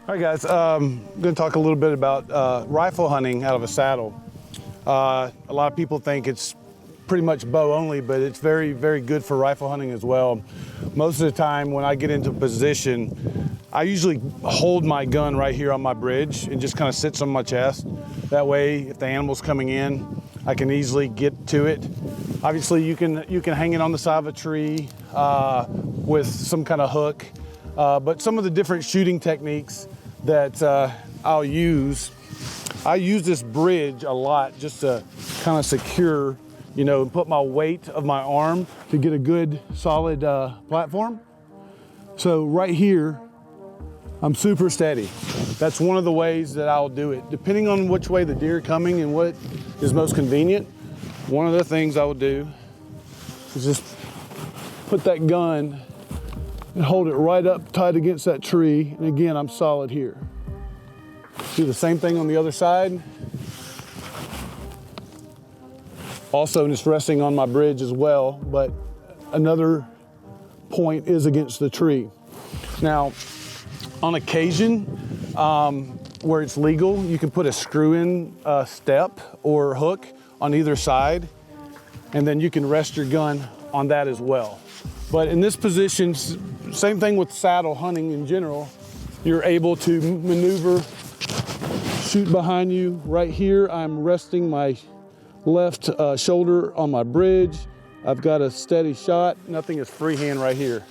All right, guys, I'm going to talk a little bit about rifle hunting out of a saddle. A lot of people think it's pretty much bow only, but it's very, very good for rifle hunting as well. Most of the time when I get into position, I usually hold my gun right here on my bridge and just kind of sits on my chest. That way, if the animal's coming in, I can easily get to it. Obviously, you can hang it on the side of a tree with some kind of hook. But some of the different shooting techniques that I use this bridge a lot just to kind of secure, and put my weight of my arm to get a good solid platform. So right here, I'm super steady. That's one of the ways that I'll do it. Depending on which way the deer are coming and what is most convenient, one of the things I will do is just put that gun and hold it right up tight against that tree. And again, I'm solid here. Do the same thing on the other side. Also just resting on my bridge as well, but another point is against the tree. Now, on occasion, where it's legal, you can put a screw-in step or hook on either side, and then you can rest your gun on that as well. But in this position, same thing with saddle hunting in general, you're able to maneuver, shoot behind you. Right here, I'm resting my left shoulder on my bridge. I've got a steady shot. Nothing is freehand right here.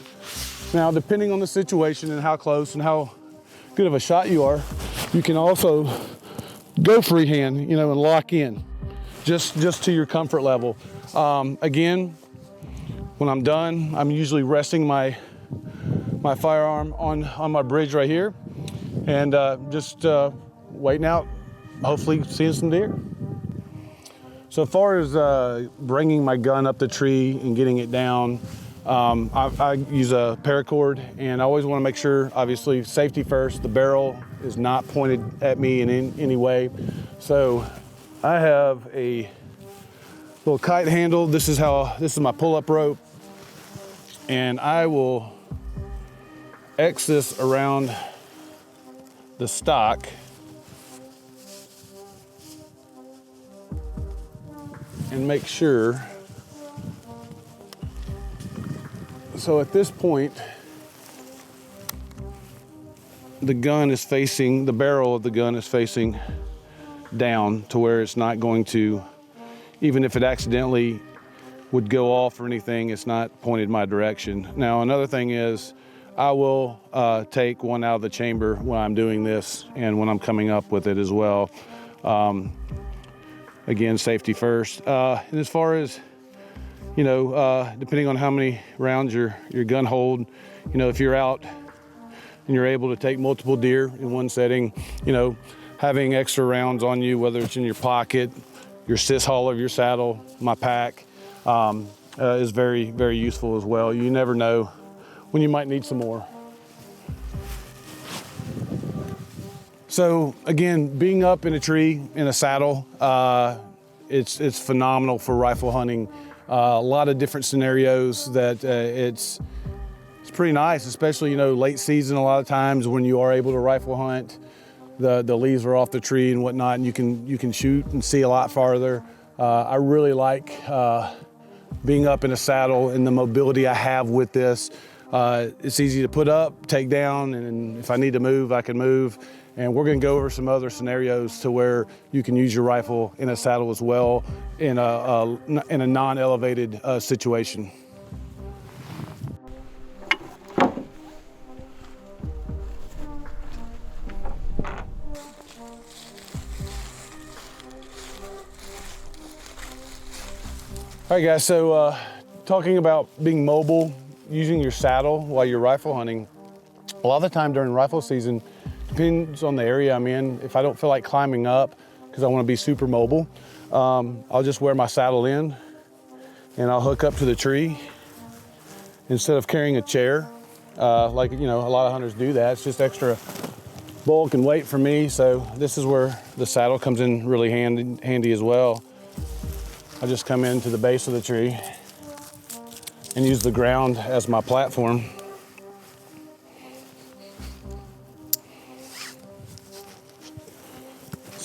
Now, depending on the situation and how close and how good of a shot you are, you can also go freehand, and lock in, just to your comfort level. Again, when I'm done, I'm usually resting my firearm on my bridge right here, and just waiting out, hopefully seeing some deer. So as far as bringing my gun up the tree and getting it down, I use a paracord, and I always want to make sure, obviously, safety first. The barrel is not pointed at me in any way. So I have a little kite handle. This is my pull-up rope, and I will X this around the stock and make sure. So at this point, the barrel of the gun is facing down to where it's not going to, even if it accidentally would go off or anything, it's not pointed my direction. Now, another thing is I will take one out of the chamber when I'm doing this and when I'm coming up with it as well. Again, safety first. And as far as, depending on how many rounds your gun hold, if you're out and you're able to take multiple deer in one setting, having extra rounds on you, whether it's in your pocket, your sys haul of your saddle, my pack, is very, very useful as well. You never know when you might need some more. So again, being up in a tree in a saddle, it's phenomenal for rifle hunting. A lot of different scenarios that it's pretty nice, especially late season. A lot of times when you are able to rifle hunt, the leaves are off the tree and whatnot, and you can shoot and see a lot farther. I really like being up in a saddle and the mobility I have with this. It's easy to put up, take down, and if I need to move, I can move. And we're going to go over some other scenarios to where you can use your rifle in a saddle as well in a non-elevated situation. All right, guys, so talking about being mobile, using your saddle while you're rifle hunting, a lot of the time during rifle season, depends on the area I'm in. If I don't feel like climbing up because I want to be super mobile, I'll just wear my saddle in and I'll hook up to the tree instead of carrying a chair. Like, a lot of hunters do that. It's just extra bulk and weight for me. So this is where the saddle comes in really handy as well. I just come into the base of the tree and use the ground as my platform.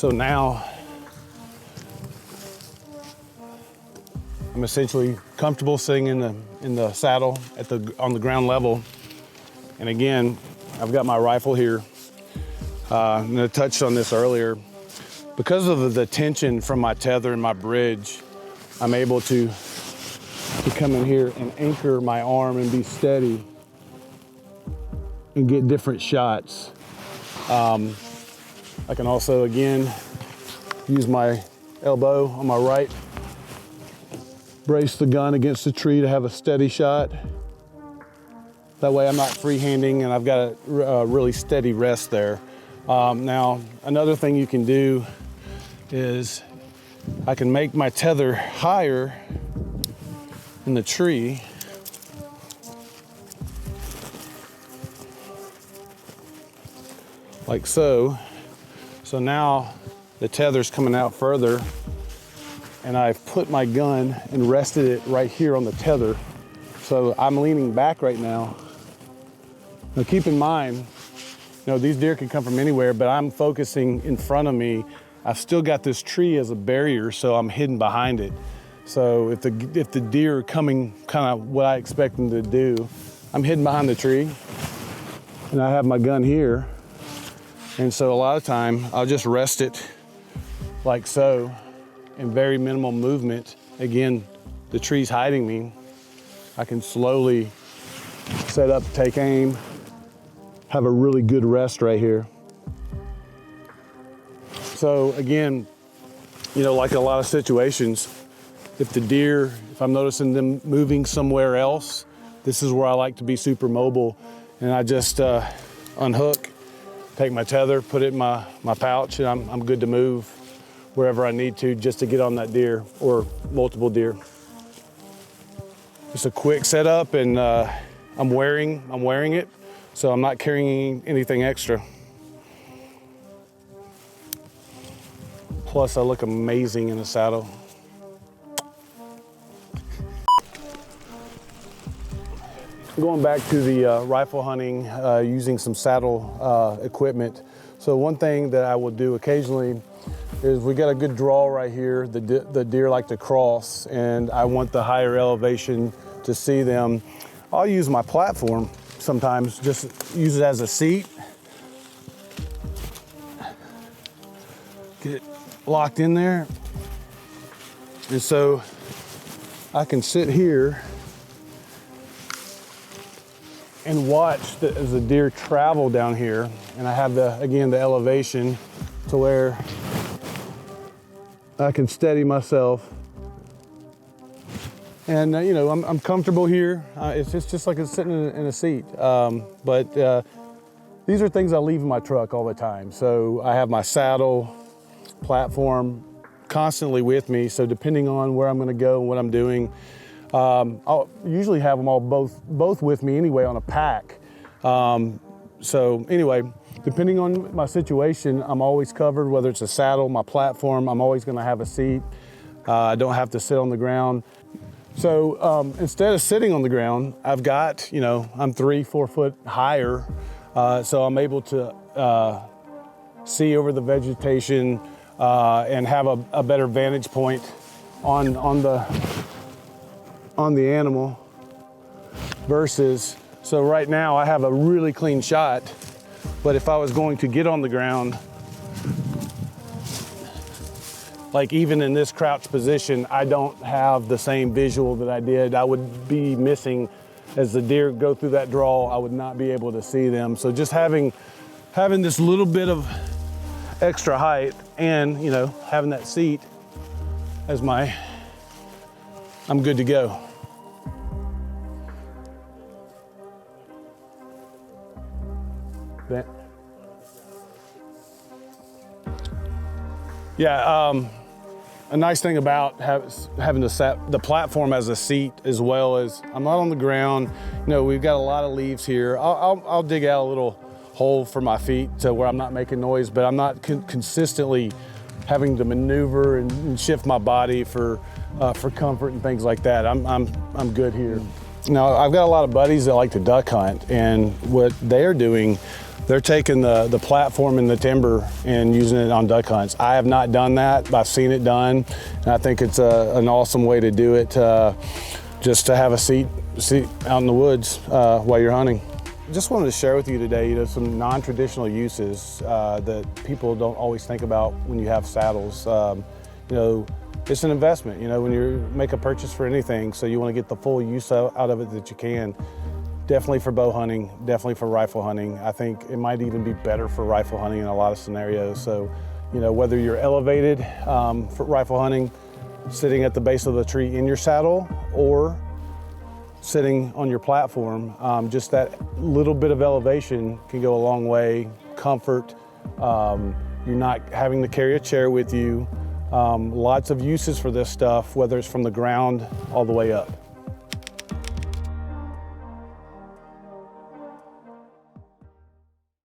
So now I'm essentially comfortable sitting in the saddle on the ground level. And again, I've got my rifle here. And I touched on this earlier. Because of the tension from my tether and my bridge, I'm able to come in here and anchor my arm and be steady and get different shots. I can also, again, use my elbow on my right, brace the gun against the tree to have a steady shot. That way I'm not freehanding and I've got a really steady rest there. Now, another thing you can do is I can make my tether higher in the tree. Like so. So now the tether's coming out further, and I've put my gun and rested it right here on the tether. So I'm leaning back right now. Now keep in mind, these deer can come from anywhere, but I'm focusing in front of me. I've still got this tree as a barrier, so I'm hidden behind it. So if the deer are coming kind of what I expect them to do, I'm hidden behind the tree, and I have my gun here. And so a lot of time, I'll just rest it like so, in very minimal movement. Again, the tree's hiding me. I can slowly set up, take aim, have a really good rest right here. So again, like a lot of situations, if I'm noticing them moving somewhere else, this is where I like to be super mobile. And I just unhook, take my tether, put it in my pouch, and I'm good to move wherever I need to just to get on that deer or multiple deer. Just a quick setup, and I'm wearing it, so I'm not carrying anything extra. Plus, I look amazing in the saddle. Going back to the rifle hunting, using some saddle equipment. So one thing that I will do occasionally is we got a good draw right here. The deer like to cross, and I want the higher elevation to see them. I'll use my platform sometimes, just use it as a seat. Get it locked in there. And so I can sit here and watch as the deer travel down here. And I have the elevation to where I can steady myself. And I'm comfortable here. It's just like it's sitting in a seat. But these are things I leave in my truck all the time. So I have my saddle, platform constantly with me. So depending on where I'm gonna go and what I'm doing, I'll usually have them all both with me anyway on a pack. So anyway, depending on my situation, I'm always covered, whether it's a saddle, my platform, I'm always gonna have a seat. I don't have to sit on the ground. So instead of sitting on the ground, I've got, I'm 3-4 foot higher. So I'm able to see over the vegetation and have a better vantage point on the animal versus, so right now I have a really clean shot, but if I was going to get on the ground, like even in this crouch position, I don't have the same visual that I did. I would be missing as the deer go through that draw. I would not be able to see them. So just having this little bit of extra height and having that seat as I'm good to go. Yeah, a nice thing about having the platform as a seat, as well as I'm not on the ground. We've got a lot of leaves here. I'll dig out a little hole for my feet to where I'm not making noise, but I'm not consistently having to maneuver and shift my body for comfort and things like that. I'm good here. Now, I've got a lot of buddies that like to duck hunt, and what they're doing, they're taking the platform and the timber and using it on duck hunts. I have not done that, but I've seen it done, and I think it's an awesome way to do it, just to have a seat out in the woods while you're hunting. Just wanted to share with you today, some non-traditional uses that people don't always think about when you have saddles. It's an investment, when you make a purchase for anything, so you want to get the full use out of it that you can. Definitely for bow hunting, definitely for rifle hunting. I think it might even be better for rifle hunting in a lot of scenarios. So, whether you're elevated for rifle hunting, sitting at the base of the tree in your saddle, or sitting on your platform, just that little bit of elevation can go a long way. Comfort, you're not having to carry a chair with you. Lots of uses for this stuff, whether it's from the ground all the way up.